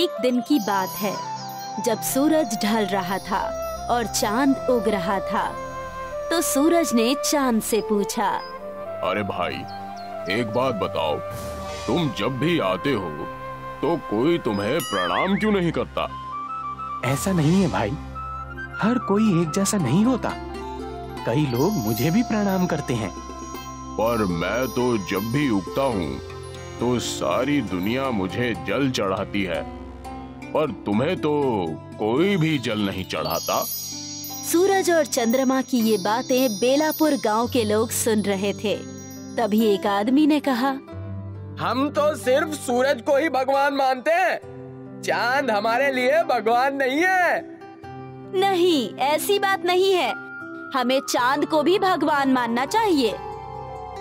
एक दिन की बात है, जब सूरज ढल रहा था और चांद उग रहा था, तो सूरज ने चांद से पूछा, अरे भाई, एक बात बताओ, तुम जब भी आते हो तो कोई तुम्हें प्रणाम क्यों नहीं करता? ऐसा नहीं है भाई, हर कोई एक जैसा नहीं होता। कई लोग मुझे भी प्रणाम करते हैं। पर मैं तो जब भी उगता हूँ तो सारी दुनिया मुझे जल चढ़ाती है, पर तुम्हें तो कोई भी जल नहीं चढ़ाता। सूरज और चंद्रमा की ये बातें बेलापुर गांव के लोग सुन रहे थे। तभी एक आदमी ने कहा, हम तो सिर्फ सूरज को ही भगवान मानते हैं, चांद हमारे लिए भगवान नहीं है। नहीं, ऐसी बात नहीं है, हमें चांद को भी भगवान मानना चाहिए।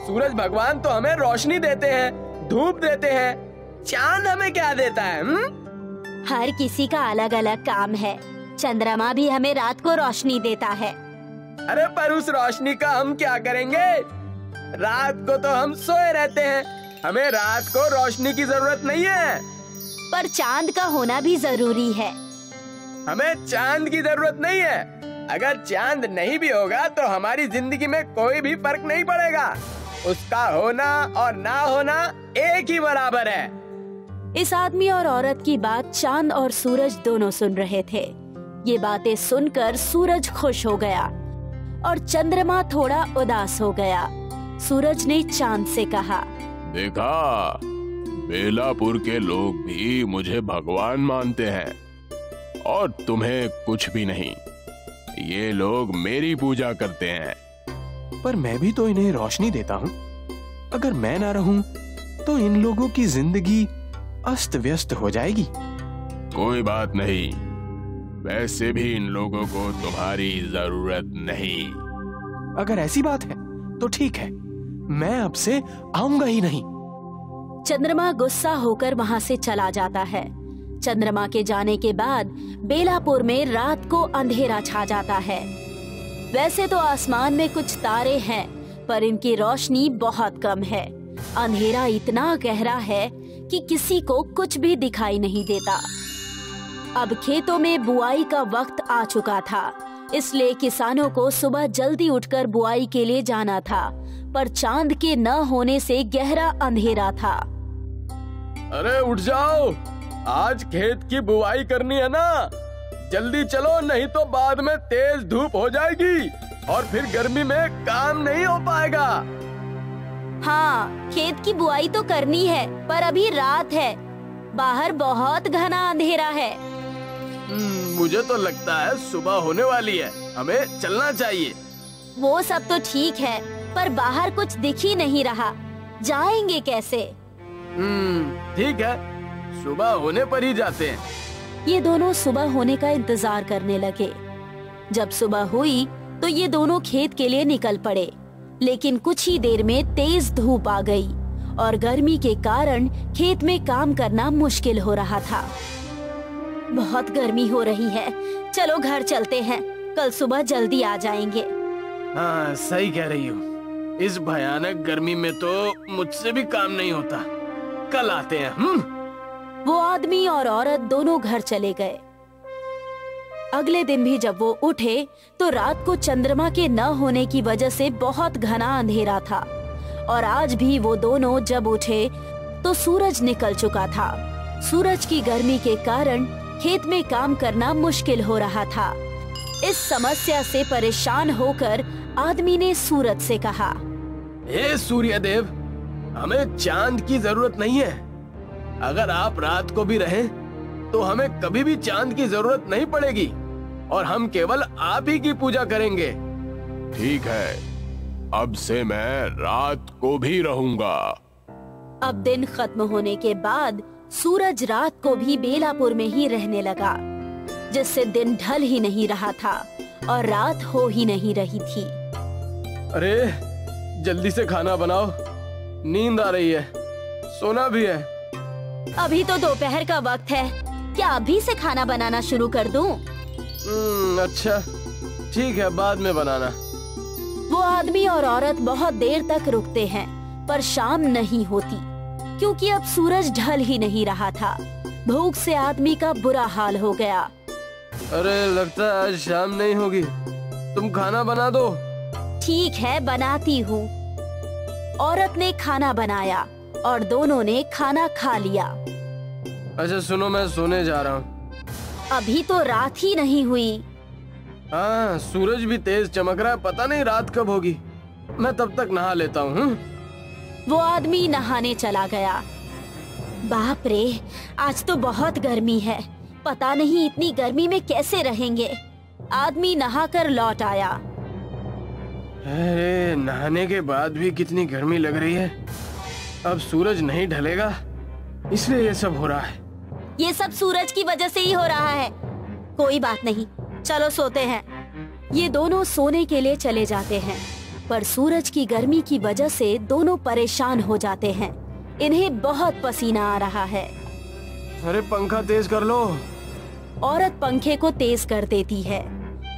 सूरज भगवान तो हमें रोशनी देते हैं, धूप देते हैं, चांद हमें क्या देता है? हर किसी का अलग अलग काम है। चंद्रमा भी हमें रात को रोशनी देता है। अरे पर उस रोशनी का हम क्या करेंगे? रात को तो हम सोए रहते हैं, हमें रात को रोशनी की जरूरत नहीं है। पर चांद का होना भी जरूरी है। हमें चांद की जरूरत नहीं है। अगर चांद नहीं भी होगा तो हमारी जिंदगी में कोई भी फर्क नहीं पड़ेगा। उसका होना और ना होना एक ही बराबर है। इस आदमी और औरत की बात चांद और सूरज दोनों सुन रहे थे। ये बातें सुनकर सूरज खुश हो गया और चंद्रमा थोड़ा उदास हो गया। सूरज ने चांद से कहा, देखा, बेलापुर के लोग भी मुझे भगवान मानते हैं और तुम्हें कुछ भी नहीं। ये लोग मेरी पूजा करते हैं। पर मैं भी तो इन्हें रोशनी देता हूँ। अगर मैं ना रहूं तो इन लोगों की जिंदगी अस्त व्यस्त हो जाएगी। कोई बात नहीं, वैसे भी इन लोगों को तुम्हारी जरूरत नहीं। अगर ऐसी बात है तो ठीक है, मैं अब से आऊंगा ही नहीं। चंद्रमा गुस्सा होकर वहाँ से चला जाता है। चंद्रमा के जाने के बाद बेलापुर में रात को अंधेरा छा जाता है। वैसे तो आसमान में कुछ तारे हैं, पर इनकी रोशनी बहुत कम है। अंधेरा इतना गहरा है कि किसी को कुछ भी दिखाई नहीं देता। अब खेतों में बुआई का वक्त आ चुका था, इसलिए किसानों को सुबह जल्दी उठकर बुआई के लिए जाना था, पर चांद के न होने से गहरा अंधेरा था। अरे उठ जाओ, आज खेत की बुआई करनी है ना, जल्दी चलो, नहीं तो बाद में तेज धूप हो जाएगी और फिर गर्मी में काम नहीं हो पाएगा। हाँ, खेत की बुआई तो करनी है, पर अभी रात है, बाहर बहुत घना अंधेरा है। मुझे तो लगता है सुबह होने वाली है, हमें चलना चाहिए। वो सब तो ठीक है, पर बाहर कुछ दिख ही नहीं रहा, जाएंगे कैसे? ठीक है, सुबह होने पर ही जाते हैं। ये दोनों सुबह होने का इंतजार करने लगे। जब सुबह हुई तो ये दोनों खेत के लिए निकल पड़े, लेकिन कुछ ही देर में तेज धूप आ गई और गर्मी के कारण खेत में काम करना मुश्किल हो रहा था। बहुत गर्मी हो रही है, चलो घर चलते हैं, कल सुबह जल्दी आ जाएंगे। हाँ, सही कह रही हो, इस भयानक गर्मी में तो मुझसे भी काम नहीं होता, कल आते हैं। वो आदमी और औरत दोनों घर चले गए। अगले दिन भी जब वो उठे तो रात को चंद्रमा के न होने की वजह से बहुत घना अंधेरा था, और आज भी वो दोनों जब उठे तो सूरज निकल चुका था। सूरज की गर्मी के कारण खेत में काम करना मुश्किल हो रहा था। इस समस्या से परेशान होकर आदमी ने सूरज से कहा, हे सूर्य देव, हमें चांद की जरूरत नहीं है। अगर आप रात को भी रहें तो हमें कभी भी चांद की जरूरत नहीं पड़ेगी और हम केवल आप ही की पूजा करेंगे। ठीक है, अब से मैं रात को भी रहूंगा। अब दिन खत्म होने के बाद सूरज रात को भी बेलापुर में ही रहने लगा, जिससे दिन ढल ही नहीं रहा था और रात हो ही नहीं रही थी। अरे जल्दी से खाना बनाओ, नींद आ रही है, सोना भी है। अभी तो दोपहर का वक्त है, क्या अभी से खाना बनाना शुरू कर दूं? अच्छा ठीक है, बाद में बनाना। वो आदमी और औरत बहुत देर तक रुकते हैं, पर शाम नहीं होती, क्योंकि अब सूरज ढल ही नहीं रहा था। भूख से आदमी का बुरा हाल हो गया। अरे लगता है आज शाम नहीं होगी, तुम खाना बना दो। ठीक है, बनाती हूँ। औरत ने खाना बनाया और दोनों ने खाना खा लिया। अच्छा सुनो, मैं सोने जा रहा हूँ। अभी तो रात ही नहीं हुई। हाँ, सूरज भी तेज चमक रहा है, पता नहीं रात कब होगी। मैं तब तक नहा लेता हूँ। वो आदमी नहाने चला गया। बाप रे, आज तो बहुत गर्मी है, पता नहीं इतनी गर्मी में कैसे रहेंगे। आदमी नहाकर लौट आया। अरे नहाने के बाद भी कितनी गर्मी लग रही है। अब सूरज नहीं ढलेगा, इसलिए ये सब हो रहा है। ये सब सूरज की वजह से ही हो रहा है। कोई बात नहीं, चलो सोते हैं। ये दोनों सोने के लिए चले जाते हैं, पर सूरज की गर्मी की वजह से दोनों परेशान हो जाते हैं। इन्हें बहुत पसीना आ रहा है। अरे पंखा तेज कर लो। औरत पंखे को तेज कर देती है,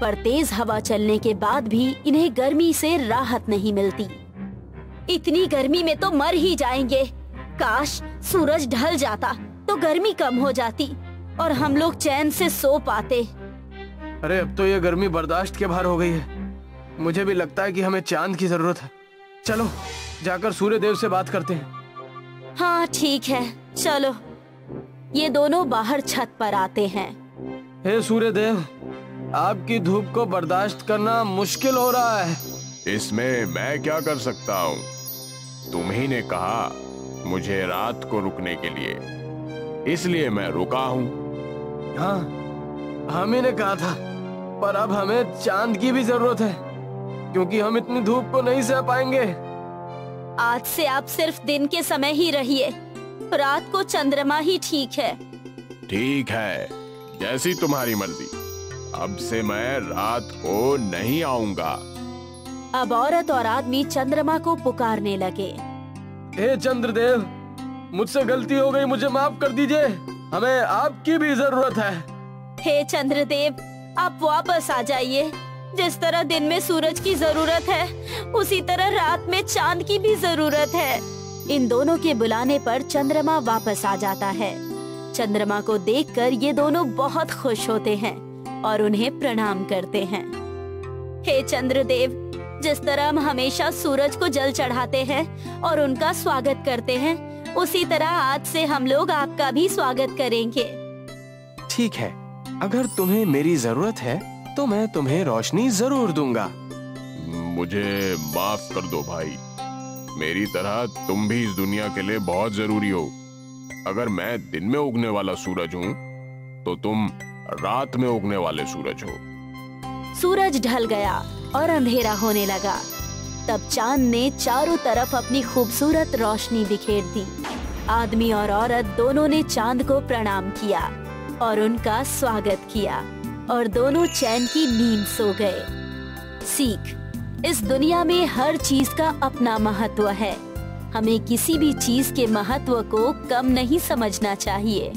पर तेज हवा चलने के बाद भी इन्हें गर्मी से राहत नहीं मिलती। इतनी गर्मी में तो मर ही जाएंगे। काश सूरज ढल जाता तो गर्मी कम हो जाती और हम लोग चैन से सो पाते। अरे अब तो ये गर्मी बर्दाश्त के बाहर हो गई है। मुझे भी लगता है कि हमें चांद की जरूरत है। चलो जाकर सूर्य देव से बात करते हैं। हाँ ठीक है, चलो। ये दोनों बाहर छत पर आते हैं। हे सूर्य देव, आपकी धूप को बर्दाश्त करना मुश्किल हो रहा है। इसमें मैं क्या कर सकता हूँ? तुम ही ने कहा मुझे रात को रुकने के लिए, इसलिए मैं रुका हूँ। हाँ, हम ही ने कहा था, पर अब हमें चांद की भी जरूरत है, क्योंकि हम इतनी धूप को नहीं सह पाएंगे। आज से आप सिर्फ दिन के समय ही रहिए, रात को चंद्रमा ही ठीक है। ठीक है, जैसी तुम्हारी मर्जी। अब से मैं रात को नहीं आऊंगा। अब औरत और आदमी चंद्रमा को पुकारने लगे। हे चंद्रदेव, मुझसे गलती हो गई, मुझे माफ कर दीजिए। हमें आपकी भी जरूरत है। हे चंद्रदेव, आप वापस आ जाइए। जिस तरह दिन में सूरज की जरूरत है, उसी तरह रात में चांद की भी जरूरत है। इन दोनों के बुलाने पर चंद्रमा वापस आ जाता है। चंद्रमा को देखकर ये दोनों बहुत खुश होते हैं और उन्हें प्रणाम करते हैं। हे चंद्रदेव, जिस तरह हम हमेशा सूरज को जल चढ़ाते हैं और उनका स्वागत करते हैं, उसी तरह आज से हम लोग आपका भी स्वागत करेंगे। ठीक है, अगर तुम्हें मेरी जरूरत है तो मैं तुम्हें रोशनी जरूर दूंगा। मुझे माफ कर दो भाई, मेरी तरह तुम भी इस दुनिया के लिए बहुत जरूरी हो। अगर मैं दिन में उगने वाला सूरज हूँ तो तुम रात में उगने वाले सूरज हो। सूरज ढल गया और अंधेरा होने लगा। तब चांद ने चारों तरफ अपनी खूबसूरत रोशनी बिखेर दी। आदमी और औरत दोनों ने चांद को प्रणाम किया और उनका स्वागत किया और दोनों चैन की नींद सो गए। सीख, इस दुनिया में हर चीज का अपना महत्व है। हमें किसी भी चीज के महत्व को कम नहीं समझना चाहिए।